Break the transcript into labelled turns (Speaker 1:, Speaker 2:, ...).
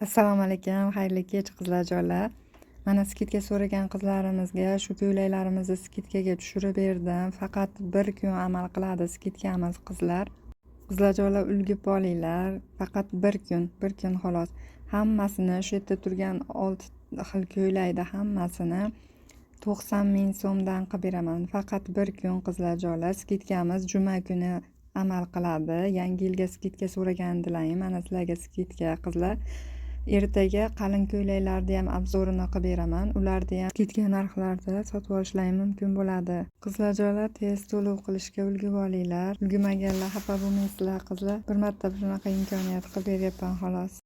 Speaker 1: Assalomu alaykum, xayrli kech qizlarjonlar. Mana skidka so'ragan qizlarimizga shu ko'ylaklarimizni skidkaga tushirib berdim. Faqat bir kun amal qiladi skidkamiz qizlar. Qizlarjonlar ulgib olinglar. Faqat bir kun xolos. Hammasini shu yerda turgan 6 xil ko'ylakda hammasini 90 ming so'mdan qilib beraman. Faqat bir kun qizlarjonlar. Skidkamiz juma kuni amal qiladi. Yangi yilga skidka so'ragandilar. Mana sizlarga skidka qizlar. Ertaga qalin ko'ylaklarni ham obzorini qilib beraman. Ularni ham skidka narxlarda sotib olishlari mumkin bo'ladi. Qizlarjonlar tez to'lov qilishga ulgurib olinglar. Ulgurmaganlar xafa bo'lmaysizlar qizlar. Bir marta shunaqa imkoniyat qilib beryapman xolos.